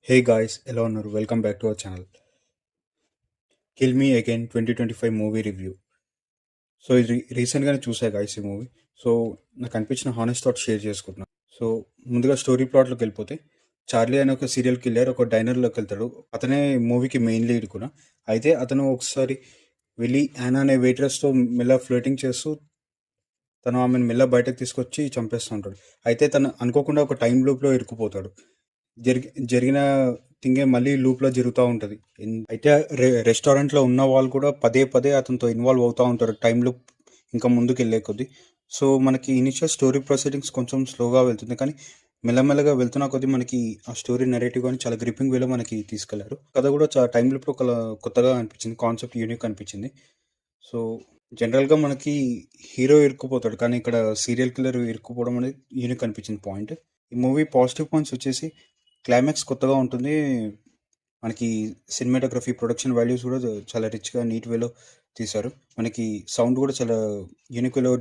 Hey guys, ఎలా ఉన్నారు? Welcome back to our channel. Kill me again 2025 movie review. So ఇది రీసెంట్గానే చూసా గాయస్ ఈ మూవీ. సో నాకు అనిపించిన హానెస్ట్ థాట్ షేర్ చేసుకుంటున్నాను. సో ముందుగా స్టోరీ ప్లాట్లోకి వెళ్ళిపోతే, చార్లీ అనే ఒక సీరియల్ కిల్లర్ ఒక డైనర్లోకి వెళ్తాడు. అతనే మూవీకి మెయిన్ లీడ్ కూడా. అయితే అతను ఒకసారి వెళ్ళి యానా అనే వెయిట్రెస్తో మెల్ల ఫ్లర్టింగ్ చేస్తూ తను ఆమెను మెల్ల బయటకు తీసుకొచ్చి చంపేస్తూ ఉంటాడు. అయితే తను అనుకోకుండా ఒక టైం లూప్లో ఇరుక్కుపోతాడు. జరిగిన థింగే మళ్ళీ లూప్లో జరుగుతూ ఉంటుంది. అయితే రెస్టారెంట్లో ఉన్న వాళ్ళు కూడా పదే పదే అతనితో ఇన్వాల్వ్ అవుతూ ఉంటారు టైం లూప్ ఇంకా ముందుకు వెళ్ళే కొద్దీ. సో మనకి ఇనిషియల్ స్టోరీ ప్రొసీడింగ్స్ కొంచెం స్లోగా వెళ్తుంది, కానీ మెల్లమెల్లగా వెళ్తున్న కొద్దీ మనకి ఆ స్టోరీ నెరేటివ్ కానీ చాలా గ్రిప్పింగ్ వేలో మనకి తీసుకెళ్లారు. కథ కూడా టైం లూప్లో కొత్తగా అనిపించింది, కాన్సెప్ట్ యూనిక్ అనిపించింది. సో జనరల్గా మనకి హీరో ఇరుక్కుపోతాడు, కానీ ఇక్కడ సీరియల్ కిల్లర్ ఇరుక్కుపోవడం అనేది యూనిక్ అనిపించింది పాయింట్. ఈ మూవీ పాజిటివ్ పాయింట్స్ వచ్చేసి క్లైమాక్స్ కొత్తగా ఉంటుంది. మనకి సినిమాటోగ్రఫీ, ప్రొడక్షన్ వాల్యూస్ కూడా చాలా రిచ్గా నీట్ వేలో తీశారు. మనకి సౌండ్ కూడా చాలా యూనిక్ వేలో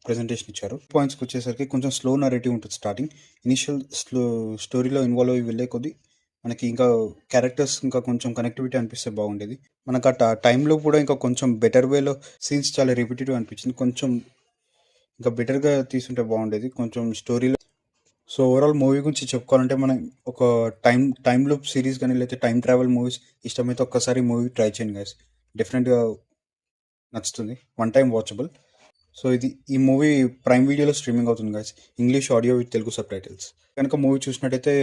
ప్రజెంటేషన్ ఇచ్చారు. పాయింట్స్కి వచ్చేసరికి కొంచెం స్లో నరేటివ్ ఉంటుంది స్టార్టింగ్. ఇనిషియల్ స్టోరీలో ఇన్వాల్వ్ అయ్యి వెళ్ళే కొద్దీ మనకి ఇంకా క్యారెక్టర్స్ ఇంకా కొంచెం కనెక్టివిటీ అనిపిస్తే బాగుండేది. మనకు ఆ టైంలో కూడా ఇంకా కొంచెం బెటర్ వేలో సీన్స్ చాలా రిపిటేటివ్ అనిపించింది. కొంచెం ఇంకా బెటర్గా తీసుంటే బాగుండేది కొంచెం స్టోరీలో. సో ఓవరాల్ మూవీ గురించి చెప్పుకోవాలంటే, మనం ఒక టైం లూప్ సిరీస్ కానీ లేకపోతే టైం ట్రావెల్ మూవీస్ ఇష్టమైతే ఒక్కసారి మూవీ ట్రై చేయండి గైస్. డెఫినెట్గా నచ్చుతుంది, వన్ టైం వాచబుల్. సో ఈ మూవీ ప్రైమ్ వీడియోలో స్ట్రీమింగ్ అవుతుంది guys, English audio with Telugu sub titles. కనుక మూవీ చూసినట్టయితే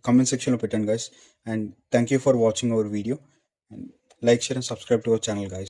కామెంట్ సెక్షన్లో పెట్టండి guys. And thank you for watching our video. And like, share and subscribe to our channel guys.